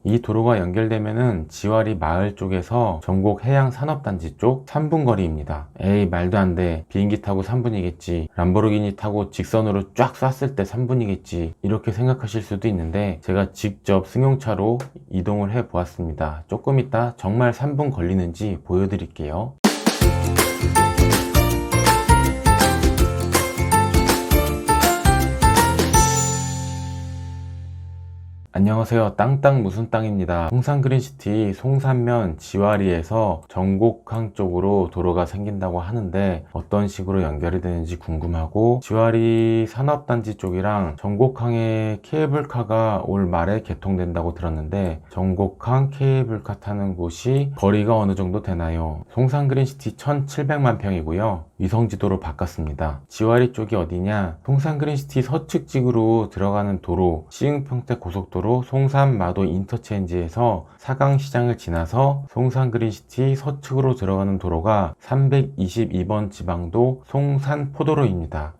이 도로가 연결되면은 지와리 마을 쪽에서 전곡 해양산업단지 쪽 3분 거리입니다. 에이 말도 안 돼. 비행기 타고 3분이겠지. 람보르기니 타고 직선으로 쫙 쐈을 때 3분이겠지. 이렇게 생각하실 수도 있는데 제가 직접 승용차로 이동을 해 보았습니다. 조금 이따 정말 3분 걸리는지 보여드릴게요. 안녕하세요. 땅땅 무슨 땅입니다. 송산그린시티 송산면 지와리에서 전곡항 쪽으로 도로가 생긴다고 하는데 어떤 식으로 연결이 되는지 궁금하고, 지와리 산업단지 쪽이랑 전곡항에 케이블카가 올 말에 개통된다고 들었는데 전곡항 케이블카 타는 곳이 거리가 어느 정도 되나요? 송산그린시티 1700만 평이고요. 위성지도로 바꿨습니다. 지와리 쪽이 어디냐? 송산그린시티 서측직으로 들어가는 도로, 시흥평택 고속도로 송산마도 인터체인지에서 사강시장을 지나서 송산그린시티 서측으로 들어가는 도로가 322번 지방도 송산포도로입니다.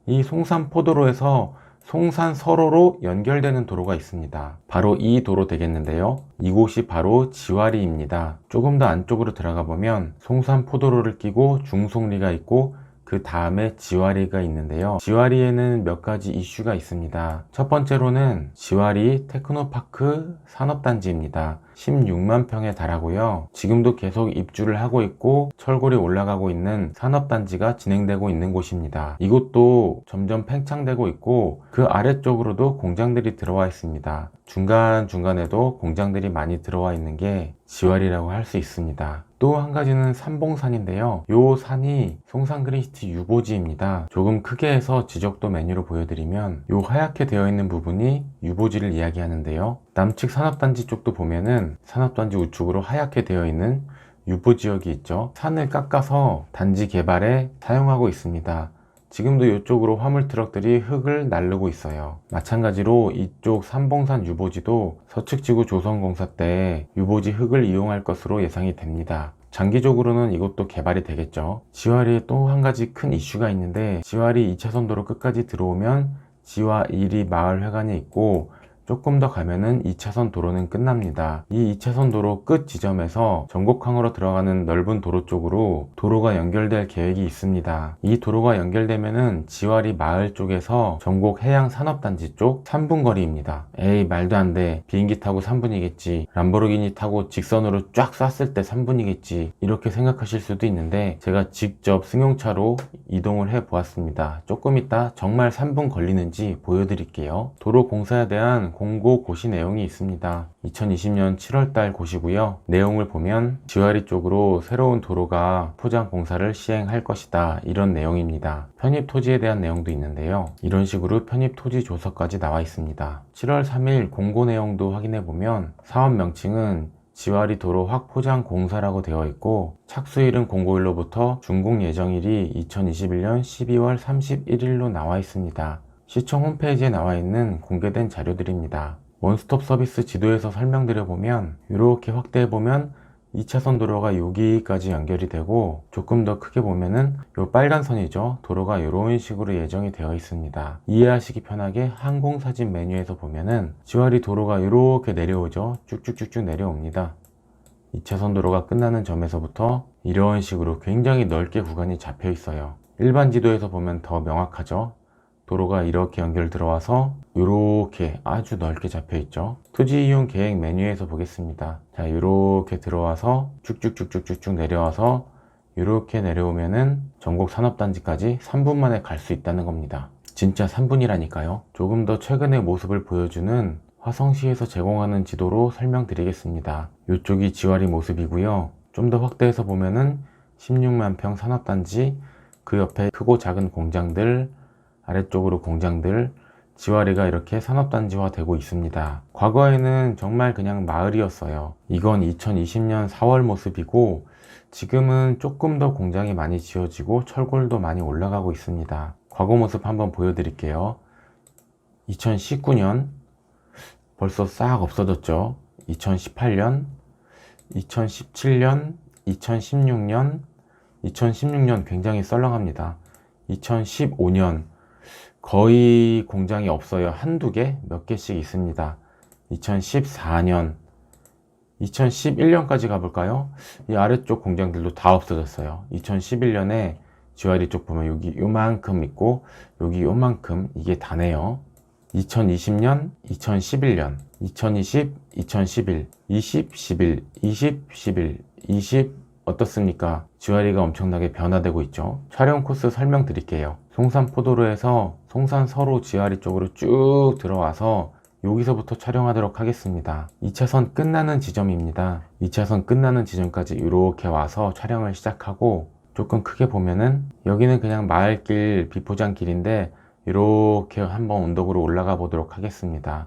이 송산포도로에서 송산서로로 연결되는 도로가 있습니다. 바로 이 도로 되겠는데요. 이곳이 바로 지와리입니다. 조금 더 안쪽으로 들어가 보면 송산포도로를 끼고 중송리가 있고 그 다음에 지와리가 있는데요. 지와리에는 몇 가지 이슈가 있습니다. 첫 번째로는 지와리 테크노파크 산업단지입니다. 16만 평에 달하고요. 지금도 계속 입주를 하고 있고 철골이 올라가고 있는 산업단지가 진행되고 있는 곳입니다. 이곳도 점점 팽창되고 있고 그 아래쪽으로도 공장들이 들어와 있습니다. 중간중간에도 공장들이 많이 들어와 있는 게 지와리라고 할 수 있습니다. 또 한 가지는 삼봉산인데요. 요 산이 송산그린시티 유보지입니다. 조금 크게 해서 지적도 메뉴로 보여드리면 요 하얗게 되어 있는 부분이 유보지를 이야기하는데요. 남측 산업단지 쪽도 보면은 산업단지 우측으로 하얗게 되어 있는 유보지역이 있죠. 산을 깎아서 단지 개발에 사용하고 있습니다. 지금도 이쪽으로 화물 트럭들이 흙을 나르고 있어요. 마찬가지로 이쪽 삼봉산 유보지도 서측지구 조성공사 때 유보지 흙을 이용할 것으로 예상이 됩니다. 장기적으로는 이것도 개발이 되겠죠. 지와리에 또 한 가지 큰 이슈가 있는데, 지와리 2차선 도로 끝까지 들어오면 지와 1이 마을회관이 있고 조금 더 가면은 2차선 도로는 끝납니다. 이 2차선 도로 끝 지점에서 전곡항으로 들어가는 넓은 도로 쪽으로 도로가 연결될 계획이 있습니다. 이 도로가 연결되면은 지와리 마을 쪽에서 전곡 해양산업단지 쪽 3분 거리입니다. 에이 말도 안 돼. 비행기 타고 3분이겠지. 람보르기니 타고 직선으로 쫙 쐈을 때 3분이겠지. 이렇게 생각하실 수도 있는데 제가 직접 승용차로 이동을 해 보았습니다. 조금 이따 정말 3분 걸리는지 보여드릴게요. 도로 공사에 대한 공고 고시 내용이 있습니다. 2020년 7월달 고시고요. 내용을 보면 지와리 쪽으로 새로운 도로가 포장 공사를 시행할 것이다, 이런 내용입니다. 편입 토지에 대한 내용도 있는데요. 이런 식으로 편입 토지 조서까지 나와 있습니다. 7월 3일 공고 내용도 확인해 보면 사업 명칭은 지와리 도로 확포장 공사라고 되어 있고 착수일은 공고일로부터 준공 예정일이 2021년 12월 31일로 나와 있습니다. 시청 홈페이지에 나와 있는 공개된 자료들입니다. 원스톱 서비스 지도에서 설명드려보면 이렇게 확대해보면 2차선 도로가 여기까지 연결이 되고, 조금 더 크게 보면은 요 빨간 선이죠. 도로가 이런 식으로 예정이 되어 있습니다. 이해하시기 편하게 항공사진 메뉴에서 보면은 지와리 도로가 이렇게 내려오죠. 쭉쭉쭉쭉 내려옵니다. 2차선 도로가 끝나는 점에서부터 이런 식으로 굉장히 넓게 구간이 잡혀 있어요. 일반 지도에서 보면 더 명확하죠. 도로가 이렇게 연결 들어와서 이렇게 아주 넓게 잡혀 있죠. 토지 이용 계획 메뉴에서 보겠습니다. 자, 이렇게 들어와서 쭉쭉쭉쭉쭉 내려와서 이렇게 내려오면은 전곡 산업단지까지 3분 만에 갈 수 있다는 겁니다. 진짜 3분이라니까요. 조금 더 최근의 모습을 보여주는 화성시에서 제공하는 지도로 설명드리겠습니다. 이쪽이 지와리 모습이고요. 좀 더 확대해서 보면은 16만 평 산업단지, 그 옆에 크고 작은 공장들, 아래쪽으로 공장들, 지와리가 이렇게 산업단지화 되고 있습니다. 과거에는 정말 그냥 마을이었어요. 이건 2020년 4월 모습이고 지금은 조금 더 공장이 많이 지어지고 철골도 많이 올라가고 있습니다. 과거 모습 한번 보여드릴게요. 2019년 벌써 싹 없어졌죠. 2018년, 2017년, 2016년 굉장히 썰렁합니다. 2015년 거의 공장이 없어요. 한두 개, 몇 개씩 있습니다. 2014년, 2011년까지 가볼까요? 이 아래쪽 공장들도 다 없어졌어요. 2011년에 GRE 쪽 보면 여기 요만큼 있고 여기 요만큼, 이게 다네요. 2020년, 2011년, 2020, 2011, 20, 11, 20, 11, 20 어떻습니까? GRE가 엄청나게 변화되고 있죠. 촬영 코스 설명드릴게요. 송산포도로에서 송산서로 GRE 쪽으로 쭉 들어와서 여기서부터 촬영하도록 하겠습니다. 2차선 끝나는 지점입니다. 2차선 끝나는 지점까지 이렇게 와서 촬영을 시작하고, 조금 크게 보면은 여기는 그냥 마을길, 비포장길인데 이렇게 한번 언덕으로 올라가 보도록 하겠습니다.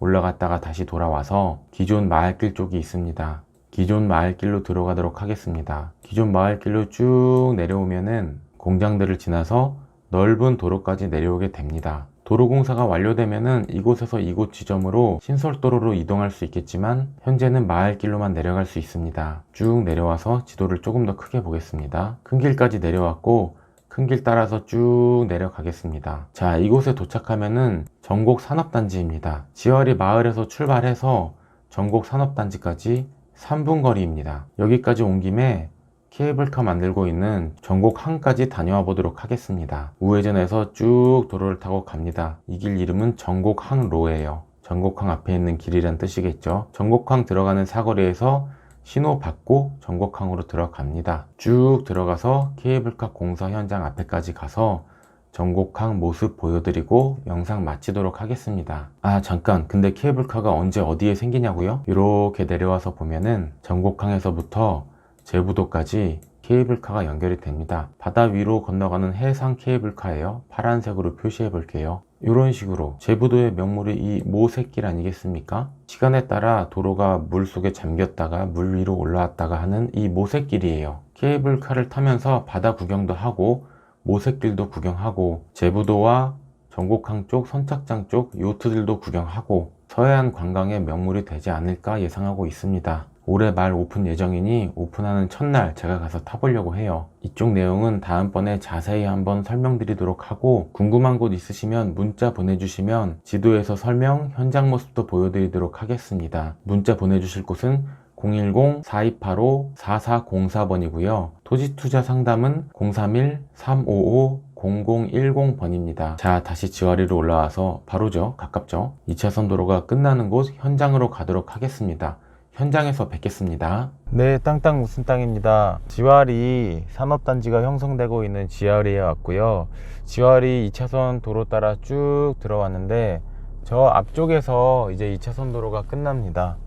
올라갔다가 다시 돌아와서 기존 마을길 쪽이 있습니다. 기존 마을길로 들어가도록 하겠습니다. 기존 마을길로 쭉 내려오면은 공장들을 지나서 넓은 도로까지 내려오게 됩니다. 도로 공사가 완료되면은 이곳에서 이곳 지점으로 신설도로로 이동할 수 있겠지만 현재는 마을길로만 내려갈 수 있습니다. 쭉 내려와서 지도를 조금 더 크게 보겠습니다. 큰 길까지 내려왔고 큰 길 따라서 쭉 내려가겠습니다. 자, 이곳에 도착하면은 전곡 산업단지입니다. GRE 마을에서 출발해서 전곡 산업단지까지 3분 거리입니다. 여기까지 온 김에 케이블카 만들고 있는 전곡항까지 다녀와 보도록 하겠습니다. 우회전해서 쭉 도로를 타고 갑니다. 이 길 이름은 전곡항로예요. 전곡항 앞에 있는 길이란 뜻이겠죠. 전곡항 들어가는 사거리에서 신호 받고 전곡항으로 들어갑니다. 쭉 들어가서 케이블카 공사 현장 앞에까지 가서 전곡항 모습 보여드리고 영상 마치도록 하겠습니다. 아, 잠깐, 근데 케이블카가 언제 어디에 생기냐고요? 이렇게 내려와서 보면은 전곡항에서부터 제부도까지 케이블카가 연결이 됩니다. 바다 위로 건너가는 해상 케이블카예요. 파란색으로 표시해 볼게요. 이런 식으로 제부도의 명물이 이 모색길 아니겠습니까? 시간에 따라 도로가 물 속에 잠겼다가 물 위로 올라왔다가 하는 이 모색길이에요. 케이블카를 타면서 바다 구경도 하고 모색길도 구경하고 제부도와 전곡항 쪽, 선착장 쪽 요트들도 구경하고 서해안 관광의 명물이 되지 않을까 예상하고 있습니다. 올해 말 오픈 예정이니 오픈하는 첫날 제가 가서 타보려고 해요. 이쪽 내용은 다음번에 자세히 한번 설명드리도록 하고, 궁금한 곳 있으시면 문자 보내주시면 지도에서 설명, 현장 모습도 보여드리도록 하겠습니다. 문자 보내주실 곳은 010-4285-4404번이고요. 토지투자 상담은 031-355-0010번입니다. 자, 다시 GRE로 올라와서 바로죠. 가깝죠. 2차선 도로가 끝나는 곳 현장으로 가도록 하겠습니다. 현장에서 뵙겠습니다. 네, 땅땅 무슨 땅입니다. GRE 산업단지가 형성되고 있는 GRE에 왔고요. GRE 2차선 도로 따라 쭉 들어왔는데 저 앞쪽에서 이제 2차선 도로가 끝납니다.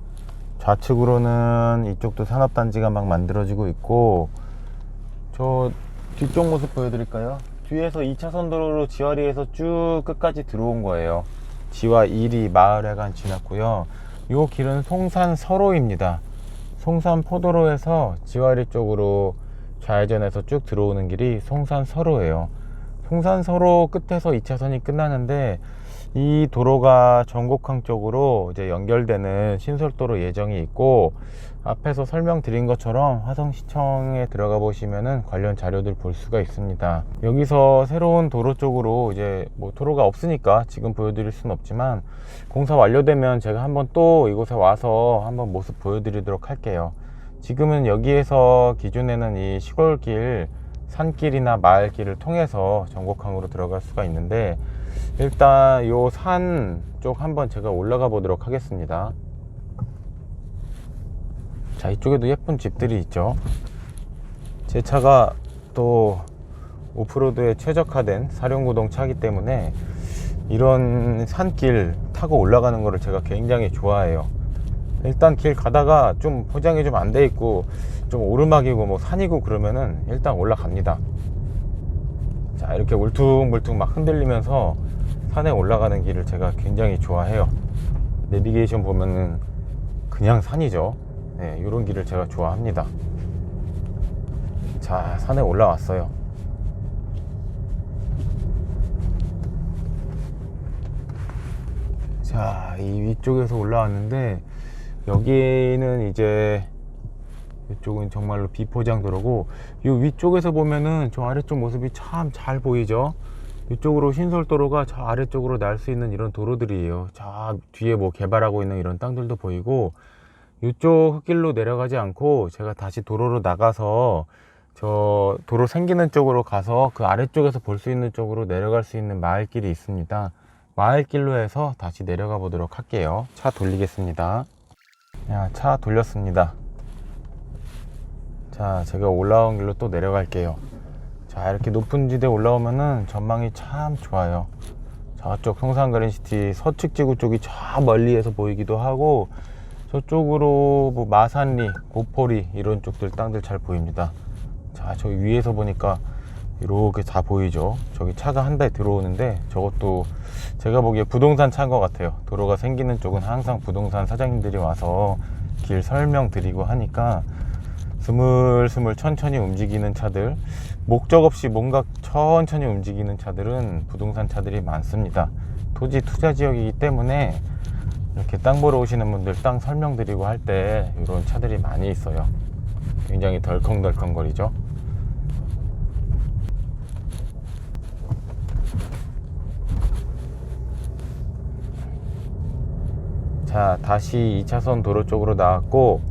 좌측으로는 이쪽도 산업단지가 막 만들어지고 있고, 저 뒤쪽 모습 보여드릴까요? 뒤에서 2차선 도로로 GRE에서 쭉 끝까지 들어온 거예요. 지와 1이 마을회관 지났고요. 이 길은 송산서로입니다. 송산포도로에서 GRE 쪽으로 좌회전해서 쭉 들어오는 길이 송산서로예요. 송산서로 끝에서 2차선이 끝나는데 이 도로가 전곡항 쪽으로 이제 연결되는 신설도로 예정이 있고, 앞에서 설명드린 것처럼 화성시청에 들어가 보시면은 관련 자료들 볼 수가 있습니다. 여기서 새로운 도로 쪽으로 이제 뭐 도로가 없으니까 지금 보여드릴 수는 없지만 공사 완료되면 제가 한번 또 이곳에 와서 한번 모습 보여드리도록 할게요. 지금은 여기에서 기존에는 이 시골길, 산길이나 마을길을 통해서 전곡항으로 들어갈 수가 있는데, 일단 요 산 쪽 한번 제가 올라가 보도록 하겠습니다. 자, 이쪽에도 예쁜 집들이 있죠. 제 차가 또 오프로드에 최적화된 사륜구동 차기 때문에 이런 산길 타고 올라가는 거를 제가 굉장히 좋아해요. 일단 길 가다가 좀 포장이 좀 안 돼 있고 좀 오르막이고 뭐 산이고 그러면은 일단 올라갑니다. 자, 이렇게 울퉁불퉁 막 흔들리면서 산에 올라가는 길을 제가 굉장히 좋아해요. 내비게이션 보면은 그냥 산이죠. 네, 이런 길을 제가 좋아합니다. 자, 산에 올라왔어요. 자, 이 위쪽에서 올라왔는데 여기는 이제 이쪽은 정말로 비포장 도로고, 이 위쪽에서 보면은 저 아래쪽 모습이 참 잘 보이죠. 이쪽으로 신설도로가 저 아래쪽으로 날 수 있는 이런 도로들이에요. 저 뒤에 뭐 개발하고 있는 이런 땅들도 보이고, 이쪽 흙길로 내려가지 않고 제가 다시 도로로 나가서 저 도로 생기는 쪽으로 가서 그 아래쪽에서 볼 수 있는 쪽으로 내려갈 수 있는 마을길이 있습니다. 마을길로 해서 다시 내려가 보도록 할게요. 차 돌리겠습니다. 야, 차 돌렸습니다. 자, 제가 올라온 길로 또 내려갈게요. 자, 이렇게 높은 지대 올라오면은 전망이 참 좋아요. 저쪽 송산그린시티 서측 지구 쪽이 저 멀리에서 보이기도 하고, 저쪽으로 뭐 마산리, 고포리 이런 쪽들 땅들 잘 보입니다. 자, 저기 위에서 보니까 이렇게 다 보이죠. 저기 차가 한 대 들어오는데 저것도 제가 보기에 부동산 차인 것 같아요. 도로가 생기는 쪽은 항상 부동산 사장님들이 와서 길 설명드리고 하니까 스물스물 천천히 움직이는 차들, 목적 없이 뭔가 천천히 움직이는 차들은 부동산 차들이 많습니다. 토지 투자 지역이기 때문에 이렇게 땅 보러 오시는 분들 땅 설명드리고 할 때 이런 차들이 많이 있어요. 굉장히 덜컹덜컹 거리죠. 자, 다시 2차선 도로 쪽으로 나왔고,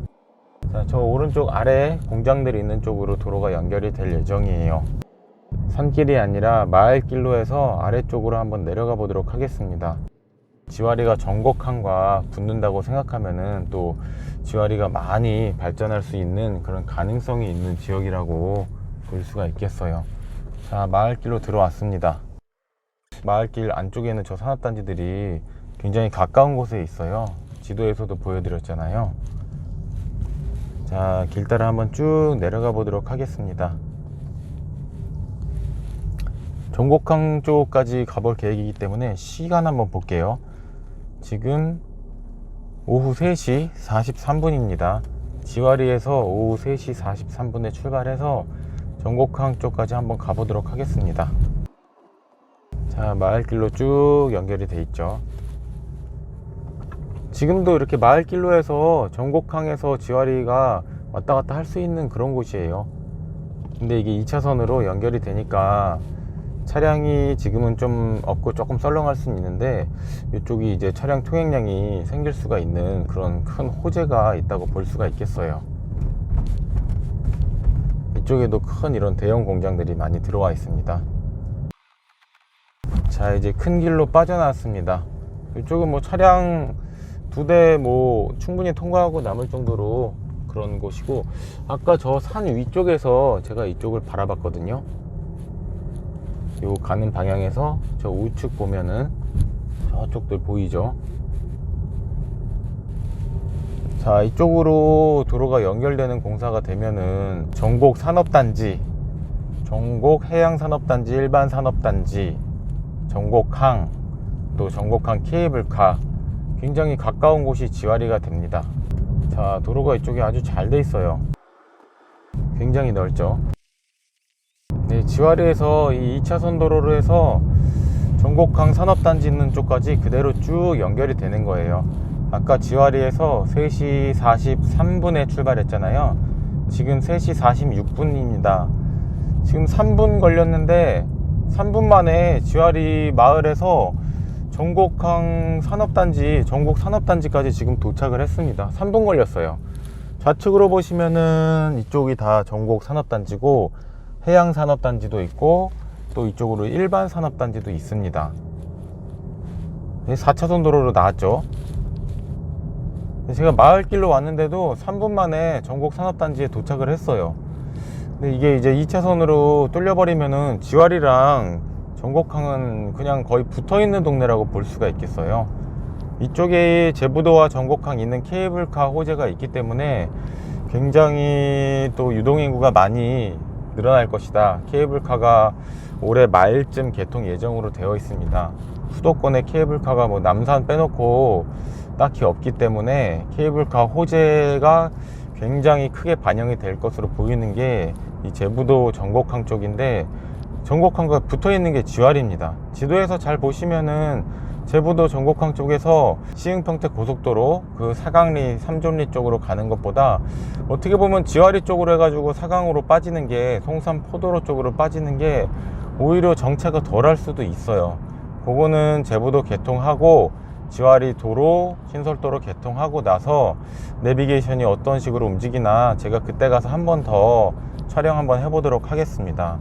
자, 저 오른쪽 아래 공장들이 있는 쪽으로 도로가 연결이 될 예정이에요. 산길이 아니라 마을길로 해서 아래쪽으로 한번 내려가 보도록 하겠습니다. 지와리가 전곡항과 붙는다고 생각하면은 또 지와리가 많이 발전할 수 있는 그런 가능성이 있는 지역이라고 볼 수가 있겠어요. 자, 마을길로 들어왔습니다. 마을길 안쪽에는 저 산업단지들이 굉장히 가까운 곳에 있어요. 지도에서도 보여드렸잖아요. 자, 길 따라 한번 쭉 내려가 보도록 하겠습니다. 전곡항 쪽까지 가볼 계획이기 때문에 시간 한번 볼게요. 지금 오후 3시 43분입니다. 지와리에서 오후 3시 43분에 출발해서 전곡항 쪽까지 한번 가보도록 하겠습니다. 자, 마을길로 쭉 연결이 돼 있죠. 지금도 이렇게 마을길로 해서 전곡항에서 지와리가 왔다 갔다 할 수 있는 그런 곳이에요. 근데 이게 2차선으로 연결이 되니까 차량이 지금은 좀 없고 조금 썰렁할 수는 있는데, 이쪽이 이제 차량 통행량이 생길 수가 있는 그런 큰 호재가 있다고 볼 수가 있겠어요. 이쪽에도 큰 이런 대형 공장들이 많이 들어와 있습니다. 자, 이제 큰 길로 빠져나왔습니다. 이쪽은 뭐 차량 2대 뭐 충분히 통과하고 남을 정도로 그런 곳이고, 아까 저 산 위쪽에서 제가 이쪽을 바라봤거든요. 요 가는 방향에서 저 우측 보면은 저쪽들 보이죠. 자, 이쪽으로 도로가 연결되는 공사가 되면은 전곡 산업단지, 전곡 해양산업단지, 일반산업단지, 전곡항, 또 전곡항 케이블카, 굉장히 가까운 곳이 지와리가 됩니다. 자, 도로가 이쪽에 아주 잘 돼 있어요. 굉장히 넓죠. 네, 지와리에서 이 2차선 도로로 해서 전곡항 산업단지 있는 쪽까지 그대로 쭉 연결이 되는 거예요. 아까 지와리에서 3시 43분에 출발했잖아요. 지금 3시 46분입니다. 지금 3분 걸렸는데 3분 만에 지와리 마을에서 전곡항 산업단지, 전곡 산업단지까지 지금 도착을 했습니다. 3분 걸렸어요. 좌측으로 보시면은 이쪽이 다 전곡 산업단지고, 해양산업단지도 있고, 또 이쪽으로 일반산업단지도 있습니다. 4차선 도로로 나왔죠. 제가 마을길로 왔는데도 3분 만에 전곡 산업단지에 도착을 했어요. 근데 이게 이제 2차선으로 뚫려버리면은 지와리랑 전곡항은 그냥 거의 붙어있는 동네라고 볼 수가 있겠어요. 이쪽에 제부도와 전곡항 있는 케이블카 호재가 있기 때문에 굉장히 또 유동인구가 많이 늘어날 것이다. 케이블카가 올해 말쯤 개통 예정으로 되어 있습니다. 수도권에 케이블카가 뭐 남산 빼놓고 딱히 없기 때문에 케이블카 호재가 굉장히 크게 반영이 될 것으로 보이는 게 이 제부도 전곡항 쪽인데, 전곡항과 붙어 있는 게 지와리입니다. 지도에서 잘 보시면은 제부도 전곡항 쪽에서 시흥평택 고속도로 그 사강리 삼존리 쪽으로 가는 것보다 어떻게 보면 지와리 쪽으로 해가지고 사강으로 빠지는 게, 송산포도로 쪽으로 빠지는 게 오히려 정체가 덜 할 수도 있어요. 그거는 제부도 개통하고 지와리 도로, 신설도로 개통하고 나서 내비게이션이 어떤 식으로 움직이나 제가 그때 가서 한 번 더 촬영 한번 해보도록 하겠습니다.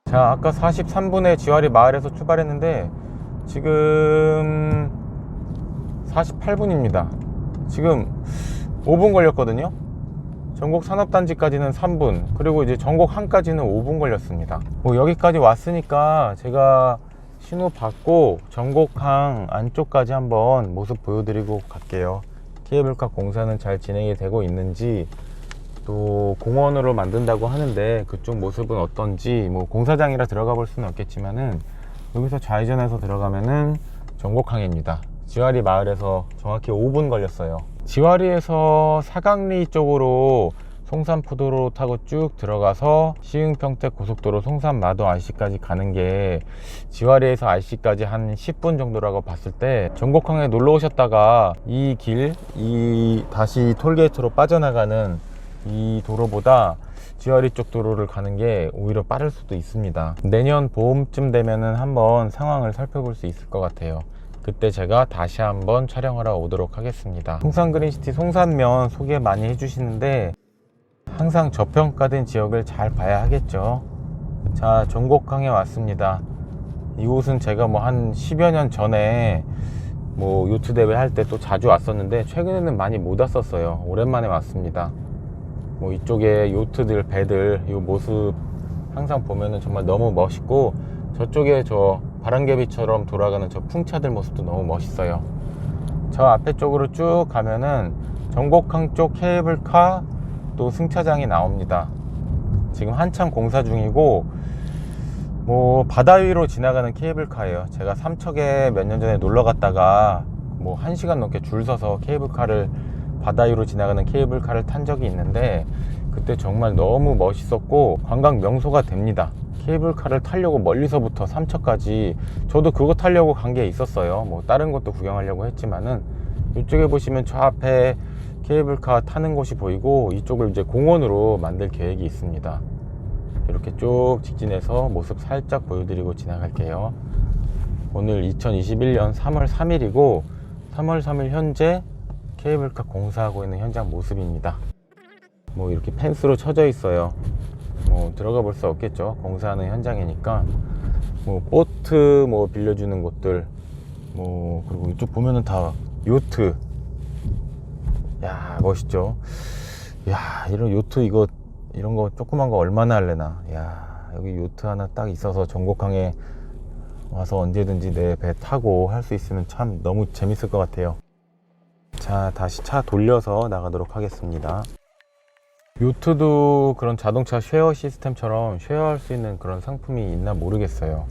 자, 아까 43분에 지와리 마을에서 출발했는데 지금 48분입니다. 지금 5분 걸렸거든요. 전곡 산업단지까지는 3분, 그리고 이제 전곡 항까지는 5분 걸렸습니다. 뭐 여기까지 왔으니까 제가 신호 받고 전곡항 안쪽까지 한번 모습 보여드리고 갈게요. 케이블카 공사는 잘 진행이 되고 있는지, 또 공원으로 만든다고 하는데 그쪽 모습은 어떤지, 뭐 공사장이라 들어가 볼 수는 없겠지만은 여기서 좌회전해서 들어가면은 전곡항입니다. 지와리 마을에서 정확히 5분 걸렸어요. 지와리에서 사강리 쪽으로 송산포도로 타고 쭉 들어가서 시흥평택 고속도로 송산마도 IC까지 가는 게 지와리에서 IC까지 한 10분 정도라고 봤을 때, 전곡항에 놀러 오셨다가 이 길, 이 다시 톨게이트로 빠져나가는 이 도로보다 지와리 쪽 도로를 가는 게 오히려 빠를 수도 있습니다. 내년 봄쯤 되면은 한번 상황을 살펴볼 수 있을 것 같아요. 그때 제가 다시 한번 촬영하러 오도록 하겠습니다. 송산그린시티 송산면 소개 많이 해주시는데 항상 저평가된 지역을 잘 봐야 하겠죠. 자, 전곡항에 왔습니다. 이곳은 제가 뭐 한 10여 년 전에 뭐 요트 대회 할 때 또 자주 왔었는데 최근에는 많이 못 왔었어요. 오랜만에 왔습니다. 뭐 이쪽에 요트들, 배들, 이 모습 항상 보면은 정말 너무 멋있고, 저쪽에 저 바람개비처럼 돌아가는 저 풍차들 모습도 너무 멋있어요. 저 앞에 쪽으로 쭉 가면은 전곡항 쪽 케이블카 또 승차장이 나옵니다. 지금 한참 공사 중이고, 뭐 바다 위로 지나가는 케이블카예요. 제가 삼척에 몇 년 전에 놀러 갔다가 뭐 1시간 넘게 줄 서서 케이블카를, 바다 위로 지나가는 케이블카를 탄 적이 있는데 그때 정말 너무 멋있었고 관광 명소가 됩니다. 케이블카를 타려고 멀리서부터 삼척까지, 저도 그거 타려고 간 게 있었어요. 뭐 다른 것도 구경하려고 했지만은, 이쪽에 보시면 저 앞에 케이블카 타는 곳이 보이고 이쪽을 이제 공원으로 만들 계획이 있습니다. 이렇게 쭉 직진해서 모습 살짝 보여드리고 지나갈게요. 오늘 2021년 3월 3일이고 3월 3일 현재 케이블카 공사하고 있는 현장 모습입니다. 뭐 이렇게 펜스로 쳐져 있어요. 뭐 들어가 볼 수 없겠죠. 공사하는 현장이니까. 뭐 보트 뭐 빌려주는 곳들, 뭐 그리고 이쪽 보면은 다 요트. 야, 멋있죠. 야, 이런 요트, 이거 이런 거 조그만 거 얼마나 할래나. 야, 여기 요트 하나 딱 있어서 전곡항에 와서 언제든지 내 배 타고 할 수 있으면 참 너무 재밌을 것 같아요. 자, 다시 차 돌려서 나가도록 하겠습니다. 요트도 그런 자동차 쉐어 시스템처럼 쉐어할 수 있는 그런 상품이 있나 모르겠어요.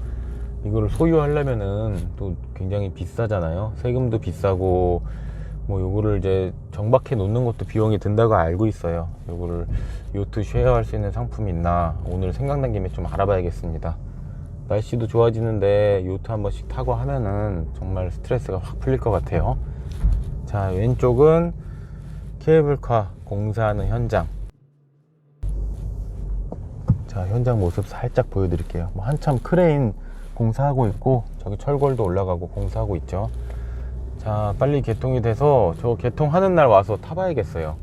이거를 소유하려면은 또 굉장히 비싸잖아요. 세금도 비싸고, 뭐 요거를 이제 정박해 놓는 것도 비용이 든다고 알고 있어요. 요거를 요트 쉐어할 수 있는 상품이 있나 오늘 생각난 김에 좀 알아봐야겠습니다. 날씨도 좋아지는데 요트 한 번씩 타고 하면은 정말 스트레스가 확 풀릴 것 같아요. 자, 왼쪽은 케이블카 공사하는 현장. 자, 현장 모습 살짝 보여드릴게요. 뭐 한참 크레인 공사하고 있고, 저기 철골도 올라가고 공사하고 있죠. 자, 빨리 개통이 돼서 저 개통하는 날 와서 타봐야겠어요.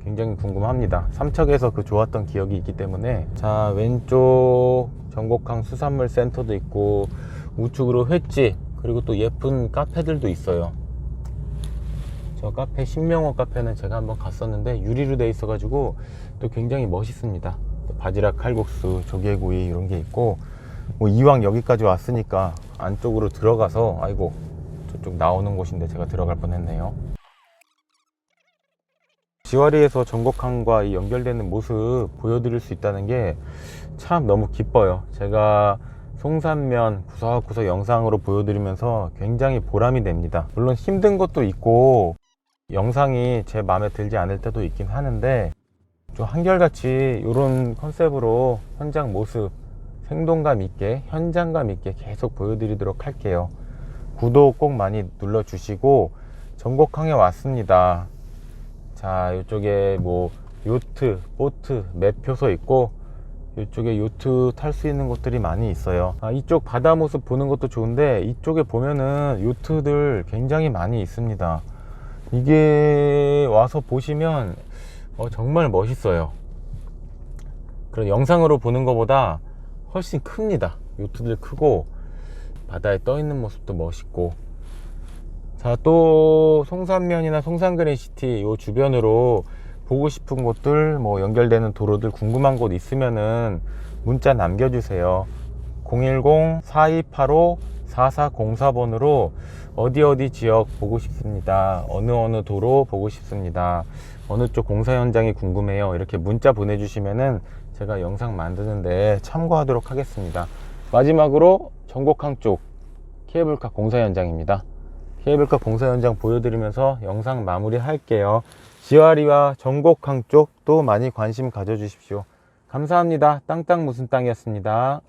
굉장히 궁금합니다. 삼척에서 그 좋았던 기억이 있기 때문에. 자, 왼쪽 전곡항 수산물 센터도 있고 우측으로 횟집, 그리고 또 예쁜 카페들도 있어요. 저 카페 신명호 카페는 제가 한번 갔었는데 유리로 돼 있어 가지고 또 굉장히 멋있습니다. 바지락 칼국수, 조개구이 이런 게 있고, 뭐 이왕 여기까지 왔으니까 안쪽으로 들어가서, 아이고 저쪽 나오는 곳인데 제가 들어갈 뻔했네요. 지와리에서 전곡항과 연결되는 모습 보여드릴 수 있다는 게 참 너무 기뻐요. 제가 송산면 구석구석 영상으로 보여드리면서 굉장히 보람이 됩니다. 물론 힘든 것도 있고 영상이 제 마음에 들지 않을 때도 있긴 하는데, 좀 한결같이 이런 컨셉으로 현장 모습 생동감 있게, 현장감 있게 계속 보여드리도록 할게요. 구독 꼭 많이 눌러주시고. 전곡항에 왔습니다. 자, 이쪽에 뭐 요트, 보트, 매표소 있고, 이쪽에 요트 탈 수 있는 곳들이 많이 있어요. 이쪽 바다 모습 보는 것도 좋은데 이쪽에 보면은 요트들 굉장히 많이 있습니다. 이게 와서 보시면 정말 멋있어요. 그리고 영상으로 보는 것보다 훨씬 큽니다. 요트들 크고 바다에 떠 있는 모습도 멋있고. 자, 또 송산면이나 송산그린시티 요 주변으로 보고 싶은 곳들, 뭐 연결되는 도로들 궁금한 곳 있으면은 문자 남겨주세요. 010-4285-4404번으로 어디 지역 보고 싶습니다, 어느 도로 보고 싶습니다, 어느 쪽 공사 현장이 궁금해요, 이렇게 문자 보내주시면은 제가 영상 만드는데 참고하도록 하겠습니다. 마지막으로 전곡항 쪽 케이블카 공사 현장입니다. 케이블카 공사 현장 보여드리면서 영상 마무리 할게요. 지와리와 전곡항 쪽도 많이 관심 가져주십시오. 감사합니다. 땅땅 무슨 땅이었습니다.